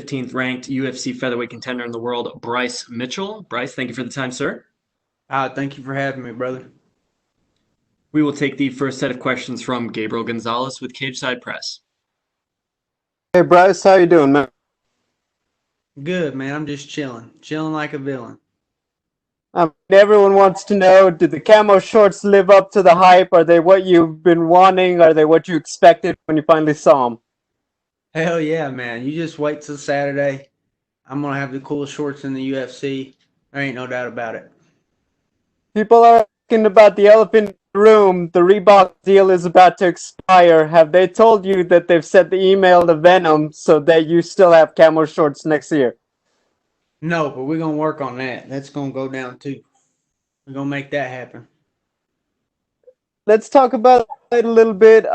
15th ranked UFC featherweight contender in the world, Bryce Mitchell. Bryce, thank you for the time, sir. Thank you for having me, brother. We will take the first set of questions from Gabriel Gonzalez with Cage Side Press. Hey Bryce, how you doing, man? Good, man. I'm just chilling like a villain. Everyone wants to know, did the camo shorts live up to the hype? Are they what you've been wanting? Are they what you expected when you finally saw them? Hell yeah, man. You just wait till Saturday. I'm gonna have the coolest shorts in the UFC. There ain't no doubt about it. People are asking about the elephant in the room. The Reebok deal is about to expire. Have they told you that they've sent the email to Venom so that you still have camo shorts next year? No, but we're gonna work on that. That's gonna go down too. We're gonna make that happen. Let's talk about it a little bit.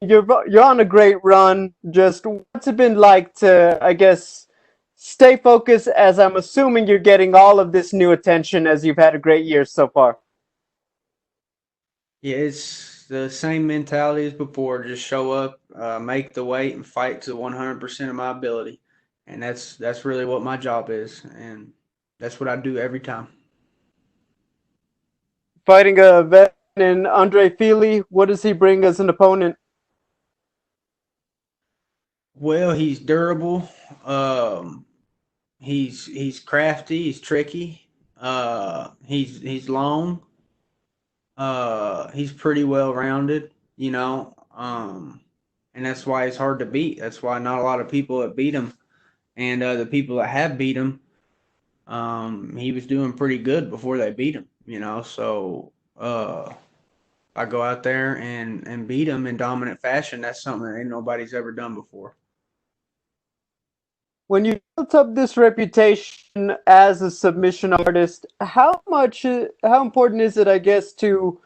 You're on a great run. Just what's it been like to, I guess, stay focused as I'm assuming you're getting all of this new attention as you've had a great year so far. Yeah, it's the same mentality as before. Just show up, make the weight, and fight to 100% of my ability. And that's really what my job is, and that's what I do every time. Fighting a vet in Andre Fili, what does he bring as an opponent? Well, he's durable. Um, he's crafty. He's tricky. He's long. He's pretty well rounded. And that's why he's hard to beat. That's why not a lot of people have beat him. And the people that have beat him, he was doing pretty good before they beat him. So I go out there and beat him in dominant fashion. That's something that ain't nobody's ever done before. When you built up this reputation as a submission artist, how important is it, I guess, to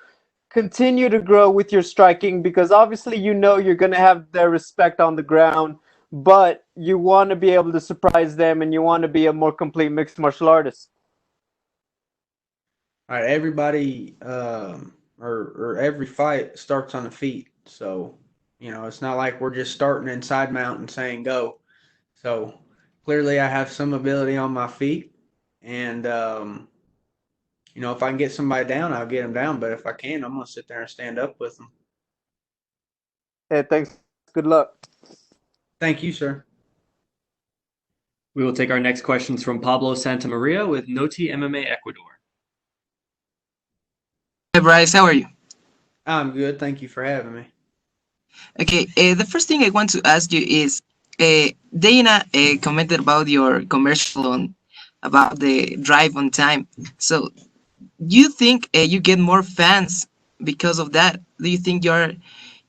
continue to grow with your striking? Because obviously you know you're going to have their respect on the ground, but you want to be able to surprise them and you want to be a more complete mixed martial artist. All right, everybody or every fight starts on the feet. So, it's not like we're just starting inside mount and saying go. So, clearly I have some ability on my feet and if I can get somebody down, I'll get them down, but if I can, I'm going to sit there and stand up with them. Hey, thanks. Good luck. Thank you, sir. We will take our next questions from Pablo Santamaria with Noti MMA Ecuador. Hi Bryce, how are you? I'm good. Thank you for having me. Okay, the first thing I want to ask you is Dana commented about your commercial on about the drive on time. So, do you think you get more fans because of that? Do you think you're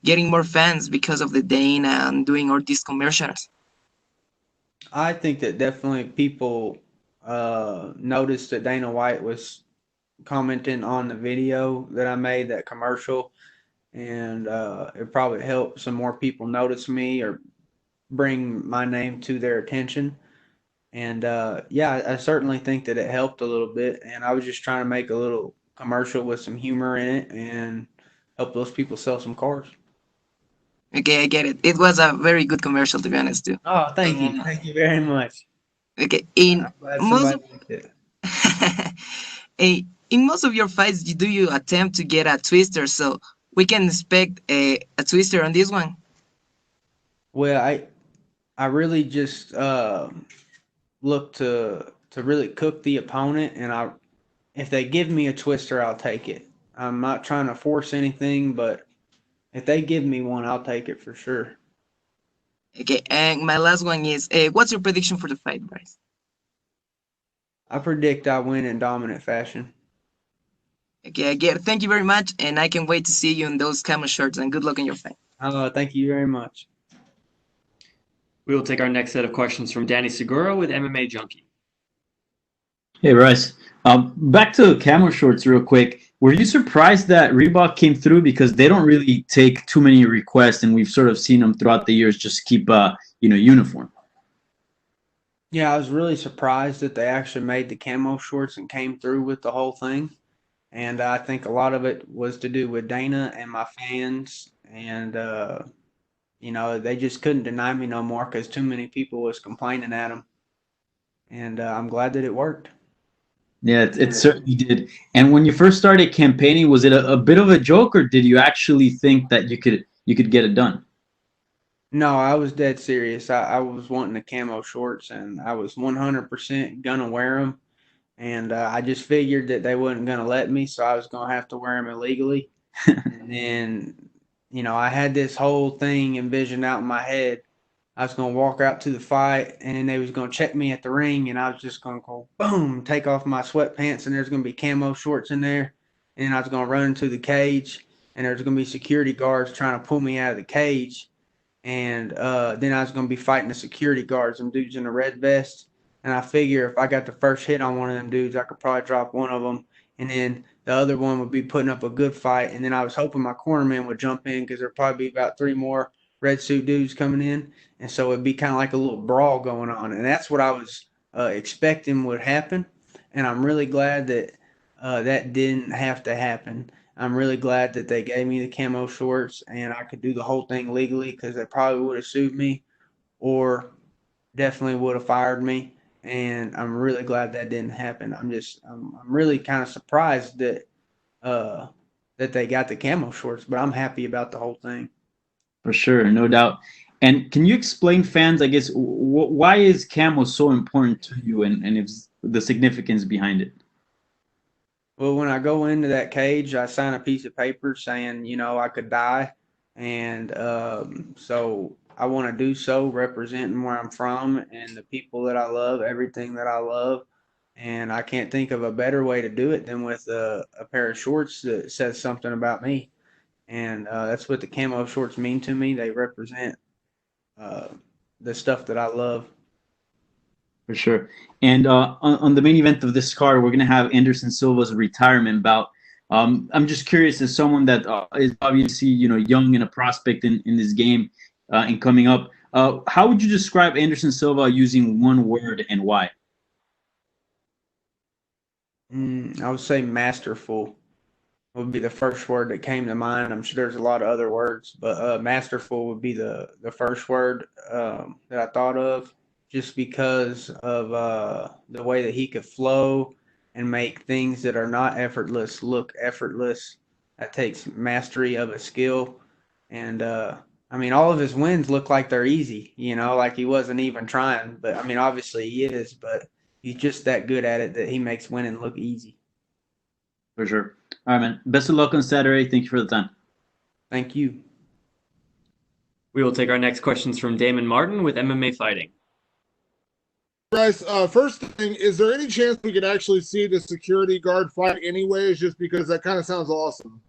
getting more fans because of the Dana and doing all these commercials? I think that definitely people noticed that Dana White was commenting on the video that I made, that commercial, and it probably helped some more people notice me or bring my name to their attention. And yeah, I certainly think that it helped a little bit. And I was just trying to make a little commercial with some humor in it and help those people sell some cars. Okay, I get it. It was a very good commercial, to be honest, too. Oh, thank you. Uh, Thank you very much. okay, in I'm glad most somebody of, liked it. in most of your fights, do you attempt to get a twister? So we can expect a twister on this one. Well, I really just look to really cook the opponent, and I if they give me a twister, I'll take it. I'm not trying to force anything, but if they give me one, I'll take it for sure. Okay, and my last one is, what's your prediction for the fight, Bryce? I predict I win in dominant fashion. Okay, I get it. Thank you very much, and I can wait to see you in those camo shirts. And good luck in your fight. Thank you very much. We will take our next set of questions from Danny Segura with MMA Junkie. Hey, Bryce. Back to camo shorts real quick. Were you surprised that Reebok came through because they don't really take too many requests, and we've sort of seen them throughout the years just keep uniform. Yeah, I was really surprised that they actually made the camo shorts and came through with the whole thing. And I think a lot of it was to do with Dana and my fans. And they just couldn't deny me no more because too many people was complaining at him, and I'm glad that it worked. Yeah, it certainly did. And when you first started campaigning, was it a bit of a joke, or did you actually think that you could get it done? No, I was dead serious. I was wanting the camo shorts, and I was 100% gonna wear them. And I just figured that they wasn't gonna let me, so I was gonna have to wear them illegally. And then, I had this whole thing envisioned out in my head. I was gonna walk out to the fight, and then they was gonna check me at the ring, and I was just gonna go boom, take off my sweatpants, and there's gonna be camo shorts in there, and I was gonna run into the cage, and there's gonna be security guards trying to pull me out of the cage, and then I was going to be fighting the security guards, them dudes in the red vest. And I figure if I got the first hit on one of them dudes, I could probably drop one of them, and then the other one would be putting up a good fight. And then I was hoping my cornerman would jump in because there'd probably be about 3 more red suit dudes coming in, and so it'd be kind of like a little brawl going on. And that's what I was expecting would happen. And I'm really glad that that didn't have to happen. I'm really glad that they gave me the camo shorts and I could do the whole thing legally because they probably would have sued me or definitely would have fired me. And I'm really glad that didn't happen. I'm really kind of surprised uh, that they got the camo shorts, but I'm happy about the whole thing. For sure, no doubt. And can you explain fans, I guess, why is camo so important to you, and if the significance behind it? Well, when I go into that cage, I sign a piece of paper saying, I could die. And so I want to do so representing where I'm from and the people that I love, everything that I love. And I can't think of a better way to do it than with a pair of shorts that says something about me. And that's what the camo shorts mean to me. They represent uh, the stuff that I love. For sure. And on the main event of this card, we're gonna have Anderson Silva's retirement bout. I'm just curious, as someone that is obviously young and a prospect in this game and coming up, how would you describe Anderson Silva using one word and why? I would say masterful would be the first word that came to mind. I'm sure there's a lot of other words, but masterful would be the first word that I thought of, just because of the way that he could flow and make things that are not effortless look effortless. That takes mastery of a skill, and I mean, all of his wins look like they're easy. Like he wasn't even trying. But I mean, obviously he is, but he's just that good at it that he makes winning look easy. For sure. All right, man. Best of luck on Saturday. Thank you for the time. Thank you. We will take our next questions from Damon Martin with MMA Fighting. Bryce, first thing, is there any chance we could actually see the security guard fight anyways, just because that kind of sounds awesome?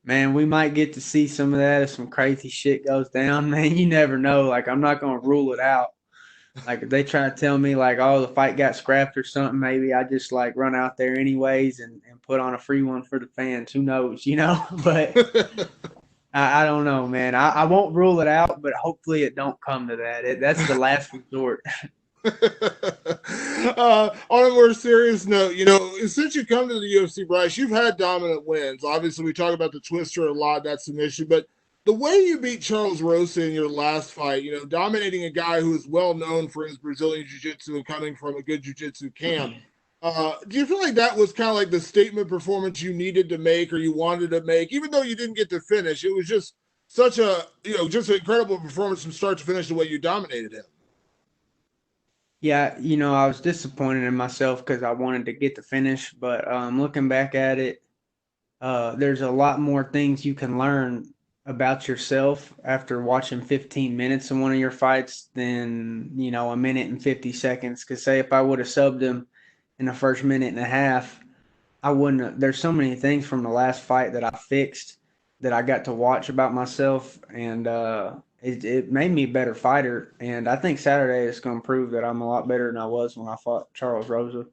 Man, we might get to see some of that if some crazy shit goes down, man. You never know. Like, I'm not going to rule it out. Like, if they try to tell me, like, oh, the fight got scrapped or something, maybe I just, like, run out there anyways and put on a free one for the fans. Who knows, But I don't know, man. I won't rule it out, but hopefully it don't come to that. That's the last resort. On a more serious note, since you come to the UFC, Bryce, you've had dominant wins. Obviously, we talk about the twister a lot, that submission, but the way you beat Charles Rosa in your last fight, dominating a guy who is well known for his Brazilian jiu-jitsu and coming from a good jiu-jitsu camp, do you feel like that was kind of like the statement performance you needed to make or you wanted to make, even though you didn't get to finish? It was just such a, just an incredible performance from start to finish the way you dominated him. Yeah, I was disappointed in myself because I wanted to get the finish, but looking back at it, there's a lot more things you can learn about yourself after watching 15 minutes in one of your fights than, a minute and 50 seconds. Because say if I would have subbed him in the first minute and a half, I wouldn't have, there's so many things from the last fight that I fixed that I got to watch about myself, and it made me a better fighter. And I think Saturday is going to prove that I'm a lot better than I was when I fought Charles Rosa.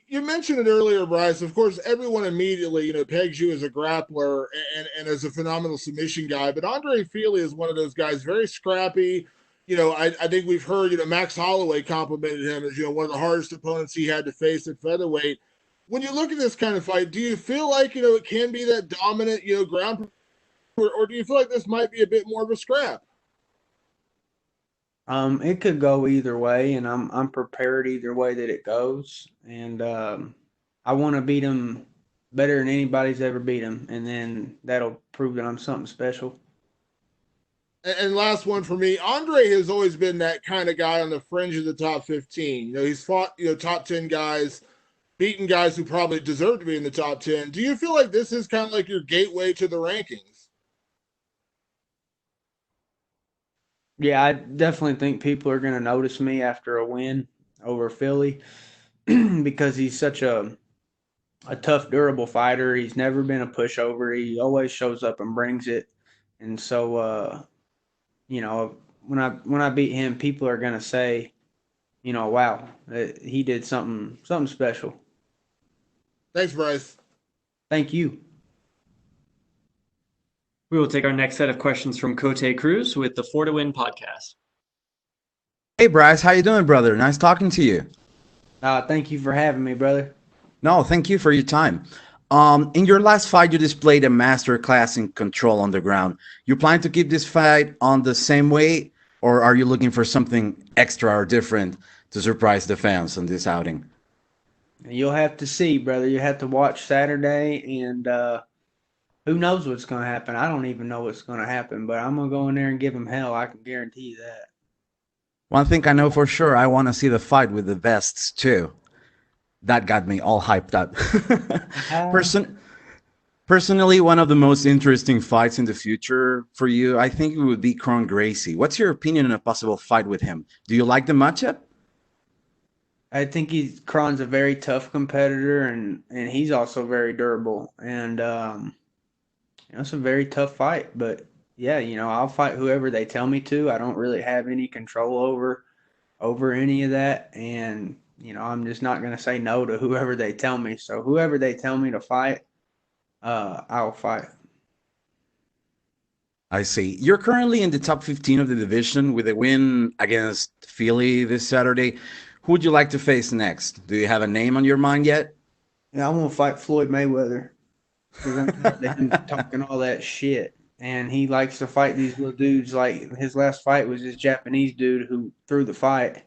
You mentioned it earlier, Bryce. Of course, everyone immediately, pegs you as a grappler and as a phenomenal submission guy. But Andre Fili is one of those guys, very scrappy. I think we've heard, Max Holloway complimented him as, one of the hardest opponents he had to face at featherweight. When you look at this kind of fight, do you feel like, it can be that dominant, ground or do you feel like this might be a bit more of a scrap? It could go either way, and I'm prepared either way that it goes. And I want to beat him better than anybody's ever beat him, and then that'll prove that I'm something special. And last one for me, Andre has always been that kind of guy on the fringe of the top 15. He's fought, top 10 guys, beaten guys who probably deserve to be in the top 10. Do you feel like this is kind of like your gateway to the rankings? Yeah, I definitely think people are going to notice me after a win over Philly because he's such a tough, durable fighter. He's never been a pushover. He always shows up and brings it. And so, when I beat him, people are gonna say, wow, he did something special. Thanks, Bryce. Thank you. We will take our next set of questions from Cote Cruz with the Four to Win podcast. Hey Bryce, how you doing, brother? Nice talking to you. Thank you for having me, brother. No, thank you for your time. In your last fight, you displayed a master class in control on the ground. You plan to keep this fight on the same way, or are you looking for something extra or different to surprise the fans on this outing? You'll have to see, brother. You have to watch Saturday, and who knows what's gonna happen? I don't even know what's gonna happen, but I'm gonna go in there and give him hell. I can guarantee you that. One thing I know for sure, I want to see the fight with the vests too. That got me all hyped up. Personally, one of the most interesting fights in the future for you, I think it would be Kron Gracie. What's your opinion on a possible fight with him? Do you like the matchup? I think Kron's a very tough competitor, and he's also very durable. And it's a very tough fight. But yeah, I'll fight whoever they tell me to. I don't really have any control over any of that, and I'm just not gonna say no to whoever they tell me. So whoever they tell me to fight, I'll fight. I see. You're currently in the top 15 of the division with a win against Philly this Saturday. Who would you like to face next? Do you have a name on your mind yet? Yeah, I want to fight Floyd Mayweather because I'm tired of him talking all that shit. And he likes to fight these little dudes. Like his last fight was this Japanese dude who threw the fight.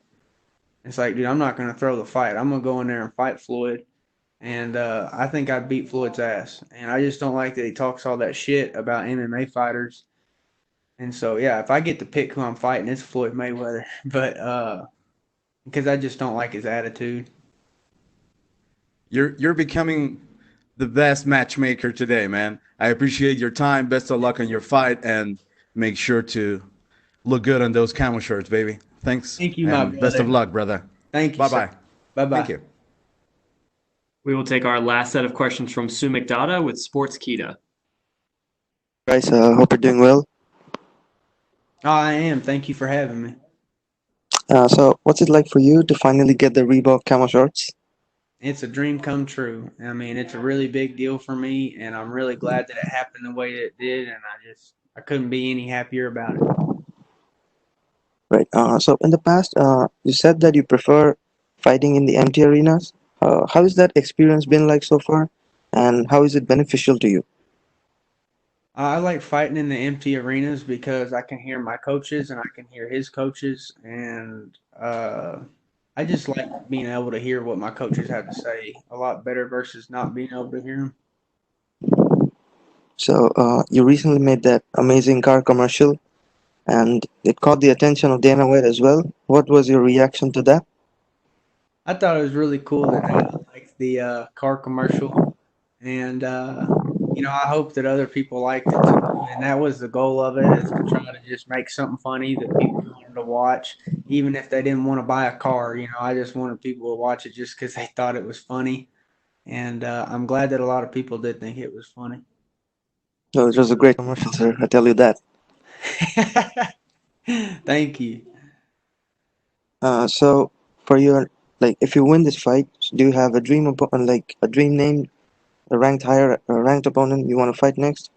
It's like, dude, I'm not going to throw the fight. I'm going to go in there and fight Floyd. And I think I'd beat Floyd's ass. And I just don't like that he talks all that shit about MMA fighters. And so, yeah, if I get to pick who I'm fighting, it's Floyd Mayweather. But because I just don't like his attitude. You're becoming the best matchmaker today, man. I appreciate your time. Best of luck on your fight, and make sure to look good on those camo shirts, baby. Thanks. Thank you, my and best brother. of luck, brother. Thank you. Bye-bye. Bye-bye. Thank you. We will take our last set of questions from Sue McDonough with Sports Kita. Guys, hope you're doing well. Oh, I am. Thank you for having me. So, what's it like for you to finally get the Reebok camo shorts? It's a dream come true. I mean, it's a really big deal for me, and I'm really glad that it happened the way it did, and I couldn't be any happier about it. Right. So, in the past, you said that you prefer fighting in the empty arenas. How has that experience been like so far, and how is it beneficial to you? I like fighting in the empty arenas because I can hear my coaches and I can hear his coaches, and I just like being able to hear what my coaches have to say a lot better versus not being able to hear them. So, you recently made that amazing car commercial, and it caught the attention of Dana White as well. What was your reaction to that? I thought it was really cool that they liked the car commercial, and I hope that other people liked it too. And that was the goal of it, is to try to just make something funny that people wanted to watch, even if they didn't want to buy a car. I just wanted people to watch it just because they thought it was funny, and I'm glad that a lot of people did think it was funny. No, it was a great commercial, sir. I tell you that. Thank you. So, for your if you win this fight, do you have a dream opponent, like a dream name, a ranked opponent you want to fight next?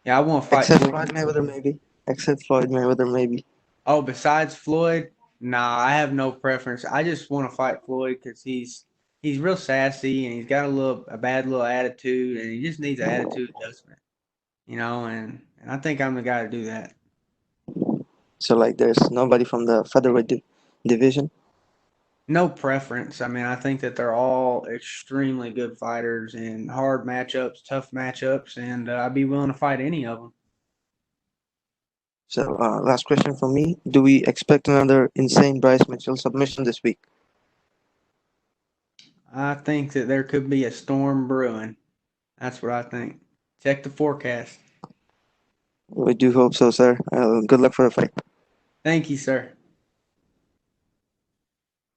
Yeah, I want to fight Except Floyd. Floyd Mayweather, maybe. Except Floyd Mayweather, maybe. Oh, besides Floyd, nah, I have no preference. I just want to fight Floyd because he's real sassy and he's got a bad little attitude, and he just needs an attitude adjustment. and I think I'm the guy to do that. So like, there's nobody from the featherweight division. No preference. I mean, I think that they're all extremely good fighters and hard matchups, tough matchups, and I'd be willing to fight any of them. So last question from me: do we expect another insane Bryce Mitchell submission this week? I think that there could be a storm brewing. That's what I think. Check the forecast. We do hope so, sir. Good luck for the fight. Thank you, sir.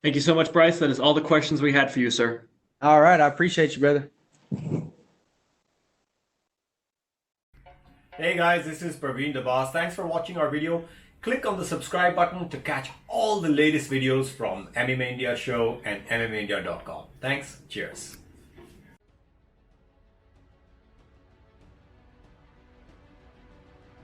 Thank you so much, Bryce. That is all the questions we had for you, sir. All right. I appreciate you, brother. Hey guys, this is Praveen the Boss. Thanks for watching our video. Click on the subscribe button to catch all the latest videos from MMA India Show and MMAindia.com. Thanks. Cheers.